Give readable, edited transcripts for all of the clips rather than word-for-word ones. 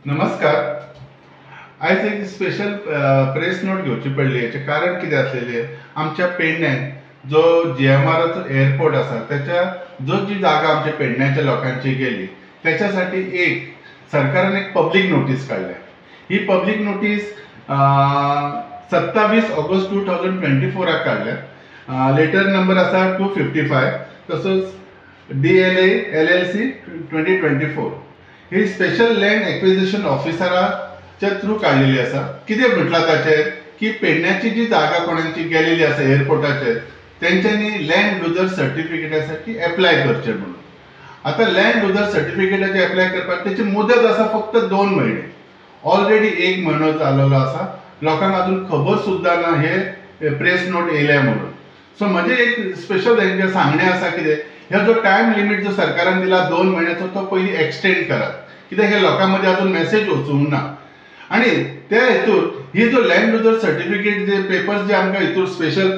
नमस्कार. आज एक स्पेशल प्रेस नोट घेवची पडली. याचे कारण कितें आसलेले, आमच्या पेडण्यात जो GMR एअरपोर्ट असा त्याच्या जी जागा आमच्या पेडण्याच्या लोकांची गेली त्याच्यासाठी सरकारान एक पब्लिक नोटीस काढल्या. ही पब्लिक नोटीस 27 ऑगस्ट 2024 काढल्या. लेटर नंबर असा 255. तसंच DLA LLC 2024. ही स्पेशल लँड एक्विजिशन ऑफिसराच्या थ्रू काढलेली असा. कितें म्हटलां ताचेर की पेडण्याची जी जागा कोणाची गेलेली असा एअरपोर्टाचेर तेंच्यांनी लँड युजर सर्टिफिकेटासाठी एप्लाय करचें म्हणून. आता लँड युजर सर्टिफिकेटाचे एप्लाय करपाक त्याची मुदत असा फक्त 2 महिने. ऑलरेडी 1 म्हयनो जालेलो असा. लोकांक अजून खबर सुद्धा ना हे प्रेस नोट येयल्या म्हणून. सो म्हजें एक स्पेशल सांगणें आसा कितें, ह्यो जो टायम लिमिट जो सरकारान दिला 2 महिन्याचो तो पयलीं एक्सटेंड करात, कित्याक हे लोकां मदीं अजून मेसेज वचूंक ना. आनी त्या हेतूर ही जो लँड युजर सर्टिफिकेट जे पेपर्स जे आमकां हितूर स्पेशल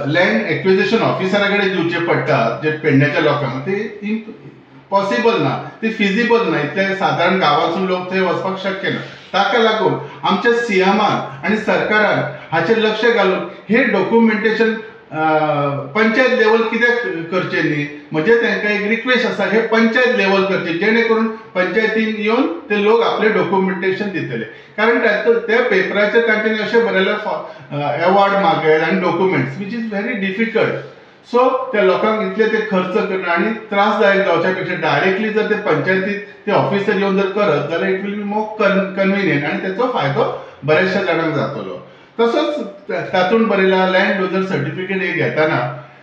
लँड एक्विजिशन ऑफिसरा कडेन दिवचे पडटात जे पेडण्याच्या लोकांक, ते पॉसिबल ना, ते फिजिबल ना. इतले सादारण गांवांतसून लोक थंय वचपाक शक्य ना. ताका लागून आमच्या CMान आनी सरकारान हाचेर लक्ष घालून हे डॉक्युमेंटेशन पंचायत लेवल कित्याक करचें न्ही. म्हणजे तांकां एक रिक्वेस्ट आसा, हे पंचायत लेवल करचें जेणे करून पंचायतीन येवन ते लोक आपले डॉक्युमेंटेशन दितले. कारण त्या पेपराचेर तांच्यांनी अशें बरयलें अवॉर्ड मागयत आनी documents which is very difficult. So त्या लोकांक इतले ते खर्च करना आनी त्रासदायक जावच्या पेक्षा डायरेक्टली जर ते पंचायतीत ते ऑफिसर येवन जर करत जाल्यार it will be more convenient आनी त्याचो फायदो बऱ्याचशा जाणांक जातलो. तसोच तातूंत बरयलां लँड युजर सर्टिफिकेट हे घेताना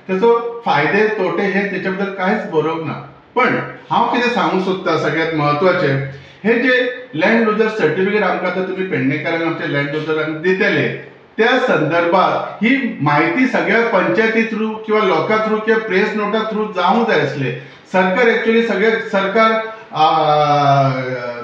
त्याचो फायदे तोटे हे त्याच्या बद्दल कांयच बरोवंक ना. पण हांव कितें सांगूंक सोदतां सगळ्यांत म्हत्वाचें, हे जे लँड युजर सर्टिफिकेट आमकां आतां तुमी पेडणेकारांक आमच्या लँड युजरांक दितले त्या संदर्भात ही माहिती सगळ्या पंचायती थ्रू किंवा लोकां थ्रू किंवा प्रेस नोटा थ्रू जावंक जाय आसले. सरकार एक्चुअली सरकार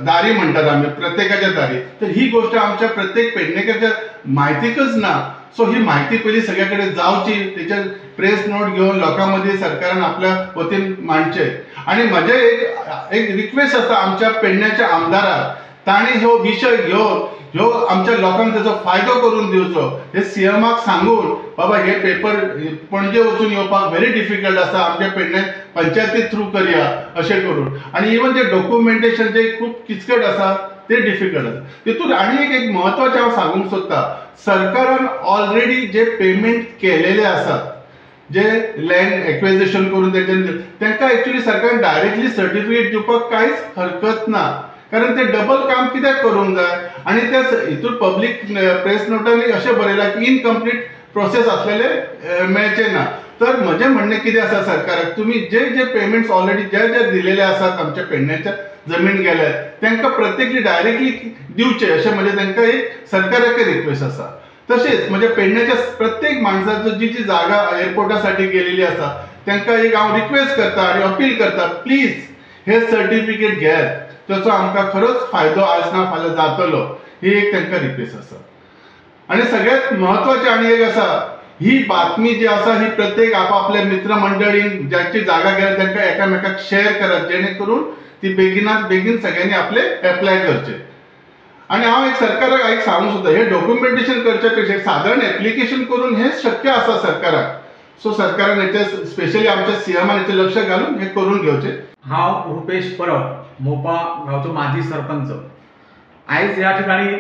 दारी म्हणटात आमी, प्रत्येकाच्या दारी. तर ही गोष्ट आमच्या प्रत्येक पेडणेकाच्या म्हायतीकच ना. सो ही माहिती पयली सगळ्या कडेन जावची, तेचेर प्रेस नोट घेवन लोकां मदीं सरकारान आपल्या वतीन मांडचे. आनी म्हजें एक रिक्वेस्ट आसा आमच्या पेडण्याच्या आमदाराक, तांणी ह्यो विशय घेवन ह्यो आमच्या लोकांक त्याचो फायदो करून दिवचो. हे CMाक सांगून बाबा हे पेपर पणजे वचून येवपाक व्हेरी डिफिकल्ट आसा, आमच्या पेडण्यात पंचायती थ्रू करया अशें करून. आनी इवन जे डॉक्युमेंटेशन जे खूब किचकट आसा ते डिफिकल्ट आसा. तितून आनी एक म्हत्वाचें हांव सांगूंक सोदतां, सरकारान ऑलरेडी जे पेमेंट केलेले आसात, जे लँड एक्विजिशन करून तांकां एक्चुअली सरकारान डायरेक्टली सर्टिफिकेट दिवपाक कांयच हरकत ना. कारण ते डबल काम कित्याक करूंक जाय. आनी त्या हितूर पब्लीक प्रेस नोटांनी अशें बरयलां की इनकम्प्लीट प्रोसेस आसलेले मेळचे ना. तर म्हजें म्हणणें कितें आसा सरकाराक, तुमी जे पेमेंट्स ऑलरेडी जे दिलेले आसात आमच्या पेडण्याच्या जमीन गेल्यात तांकां प्रत्येकली डायरेक्टली दिवचे अशें म्हणजे तांकां एक सरकाराक रिक्वेस्ट आसा. तशेंच म्हणजे पेडण्याच्या प्रत्येक माणसाचो जी जागा एअरपोर्टासाठी गेलेली आसा तांकां एक हांव रिक्वेस्ट करता आनी अपील करता, प्लीज हे सर्टिफिकेट घेयात. त्याचो आमकां खरोच फायदो आज ना फाल्यां जातलो, ही एक तांकां रिक्वेस्ट आसा. आनी सगळ्यात म्हत्वाचें आनी एक आसा, ही बातमी जी आसा ही प्रत्येक आपापल्या मित्र मंडळीन ज्यांची जागा गेल्या तांकां एकामेकाक शेअर करात, जेणे करून ती बेगिनात बेगीन सगळ्यांनी आपले एप्लाय करचे. आनी हांव एक सरकाराक एक सांगूंक सोदता, हे डॉक्युमेंटेशन करच्या पेक्षा साधारण एप्लिकेशन करून हे शक्य आसा सरकाराक. सो सरकारान हेचे स्पेशली आमच्या CMान हेचे लक्ष घालून हे करून घेवचे. हांव रुपेश परब, मोपा गांवचो माजी सरपंच. आयज ह्या ठिकाणी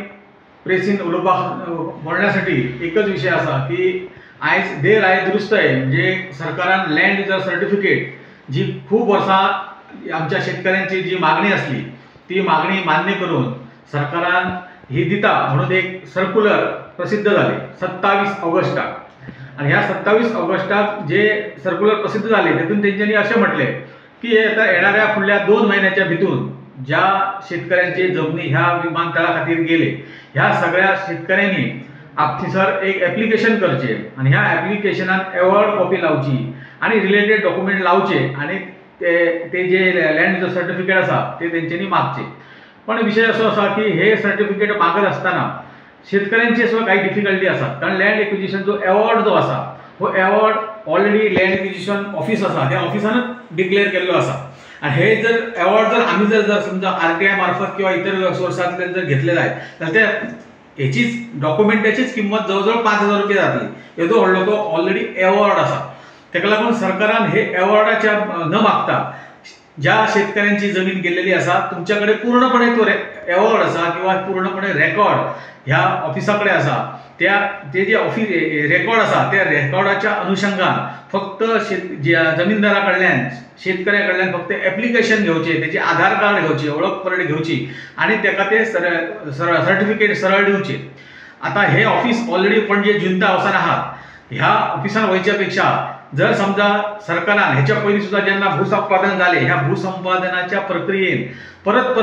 प्रेसीन उलोवपाक बोलण्यासाठी एकच विशय आसा की आयज देर आय दुरुस्त आहे, म्हणजे सरकारान लँड युजर सर्टिफिकेट जी खूप वर्सां आमच्या शेतकऱ्यांची जी मागणी असली ती मागणी मान्य करून सरकारान ही दिता म्हणून एक सर्क्युलर प्रसिद्ध झाले 27 ऑगस्टाक. आणि ह्या 27 ऑगस्टाक जे सर्क्युलर प्रसिद्ध झाले तेतून तेंच्यांनी अशें म्हटले की आता येणाऱ्या फुडल्या 2 महिन्याच्या भितून ज्या शेतकऱ्यांचे जमनी ह्या विमानतळा खातीर गेले ह्या सगळ्या शेतकऱ्यांनी आपथिसर एक ॲप्लिकेशन करचे आणि ह्या ॲप्लिकेशनात अवॉर्ड कॉपी लावची आणि रिलेटेड डॉक्युमेंट लावचे आणि ते जे लँड युजर सर्टिफिकेट आसा ते तेंच्यांनी मागचे. पण विषय असो आसा की हे सर्टिफिकेट मागत असताना शेतकऱ्यांची सुद्धा काही डिफिकल्टी आसा. कारण लँड एक्विजिशन जो अवॉर्ड जो आसा हो award already land acquisition office आसा त्या ऑफिसानच डिक्लेअर केल्लो आसा. आणि हे जर अवॉर्ड जर आम्ही जर समजा RTI मार्फत किंवा इतर सोर्सातले जर घेतलेला आहे तर त्या याचीच डॉक्युमेंटाचीच किंमत जवळजवळ 5,000 रुपये जातली. येदो व्हडलो तो ऑलरेडी अवॉर्ड असा. ताका लागून सरकारान हे अवॉर्डाच्या न मागता ज्या शेतकऱ्यांची जमीन गेलेली असा तुमच्याकडे पूर्णपणे तो अवॉर्ड असा किंवा पूर्णपणे रेकॉर्ड ह्या ऑफिसाकडे असा, ते जे ऑफिस रेकॉर्ड असा त्या रेकॉर्डाच्या अनुषंगान फक्त जमीनदाराकडल्यान शेतकऱ्याकडल्यान फक्त ऍप्लिकेशन घेवचे, त्याचे आधार कार्ड घेवचे, ओळखपत्र घेवची आणि त्याका ते सर्टिफिकेट सरळ दिवचे. आता हे ऑफिस ऑलरेडी पणजे जुंता हावसान आहात. ह्या ऑफिसान वयच्या पेक्षा जर समजा सरकारान ह्याच्या पयलीं सुद्धा जेन्ना भूसंपादन झाले ह्या भूसंपादनाच्या प्रक्रियेन परत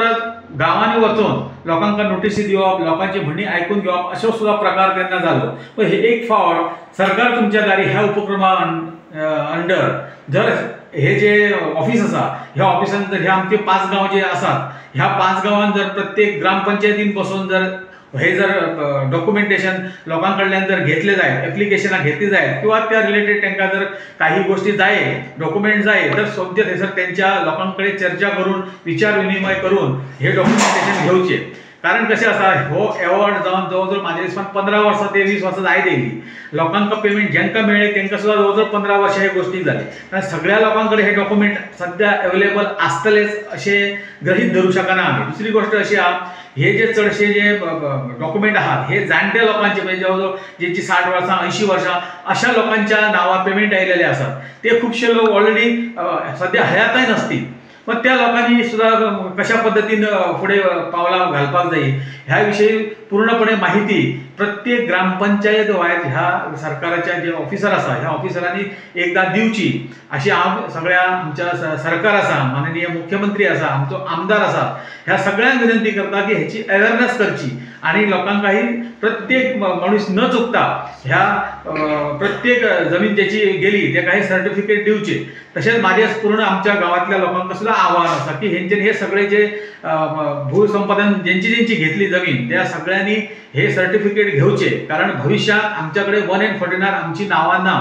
गावांनी वचून लोकांका नोटीसी दिवप, लोकांची म्हणणी ऐकून घेवप अशो सुद्धा प्रकार तेन्ना जालो. पण हे एक फावट सरकार तुमच्या दारी ह्या उपक्रमा अंडर जर हे जे ऑफिस असा ह्या ऑफिसान जर ह्या आमचे 5 गांव जे आसात ह्या 5 गावांत जर प्रत्येक ग्रामपंचायतीन बसून जर हे जर डॉक्युमेंटेशन लोकांकडल्यान जर घेतले जाय, ऍप्लिकेशनां घेतली जाय किंवा त्या रिलेटेड त्यांना जर काही गोष्टी जाय, डॉक्युमेंट जाय तर सोमते थंयसर त्यांच्या लोकांकडे चर्चा करून विचार विनिमय करून हे डॉक्युमेंटेशन घेवचे. कारण कशें आसा हो अवॉर्ड जावन जवळजवळ म्हाज्या हिसपान 15 वर्सां ते 20 वर्सां जायत येयली. लोकांका पेमेंट जेंका मेळ्ळी तेंका सुद्धा जवळजवळ 15 वर्सां हे गोष्टी जाली. कारण सगळ्या लोकांकडे हे डॉक्युमेंट सध्या अवेलेबल आसतलेच अशे गृहीत धरू शकना आमी. दुसरी गोष्ट अशी आहा हे जे चडशे जे डॉक्युमेंट आहात हे जाणट्या लोकांचे म्हणजे जवळजवळ ज्यांची 60 वर्सां 80 वर्सां अशा लोकांच्या नावार पेमेंट आयलेले आसात. ते खुबशे लोक ऑलरेडी सध्या हयातय नसतील. पण त्या लोकांनी सुद्धा कशा पद्धतीन पुढे पावलां घालपाक जाय ह्या विषयी पूर्णपणे माहिती प्रत्येक ग्रामपंचायत वायज ह्या सरकाराच्या जे ऑफिसर आसा ह्या ऑफिसरांनी एकदा दिवची अशी हांव सगळ्या आमच्या सरकार आसा, माननीय मुख्यमंत्री आसा, आमचो आमदार आसा ह्या सगळ्यांक विनंती करता की ह्याची अवेअरनेस करची आणि लोकांकाही प्रत्येक मनीस न चुकता ह्या प्रत्येक जमीन ज्याची गेली त्या काही सर्टिफिकेट दिवचे. तसेच माझे पूर्ण आमच्या गावातल्या लोकांना सुद्धा आव्हान असा की हे सगळे जे भूसंपादन ज्यांची घेतली जमीन त्या सगळ्यांनी हे सर्टिफिकेट घेवचे. कारण भविष्यात आमच्याकडे 1 and 49 आमची नावां ना.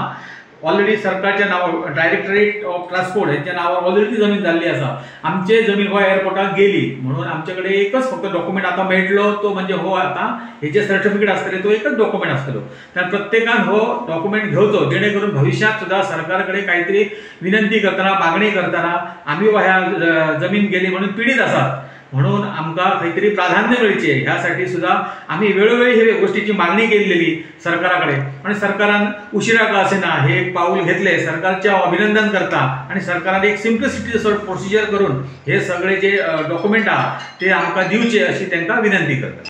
ऑलरेडी सरकारच्या नावावर डायरेक्टरेट ऑफ ट्रान्सपोर्ट यांच्या नावावर ऑलरेडी जमीन झाली असा. आमचे जमीन हो एअरपोर्टात गेली म्हणून आमच्याकडे एकच फक्त डॉक्युमेंट आता मेळटलो तो म्हणजे हो आता हे जे सर्टिफिकेट असतले तो एकच डॉक्युमेंट असतलो. तर प्रत्येकान हो डॉक्युमेंट घेवचो जेणेकरून भविष्यात सुद्धा सरकारकडे काहीतरी विनंती करताना मागणी करताना आम्ही ह्या जमीन गेली म्हणून पीडित आसात म्हणून आमकां काहीतरी प्राधान्य मिळचे ह्यासाठी सुद्धा आम्ही वेळोवेळी हे गोष्टीची मागणी केलेली सरकाराकडे आणि सरकारान उशिरा का असेना हे एक पाऊल घेतले. सरकारचे अभिनंदन करता आणि सरकाराने एक सिम्प्लिसिटी प्रोसिजर करून हे सगळे जे डॉक्युमेंट आहात ते आमकां दिवचे अशी त्यांना विनंती करता.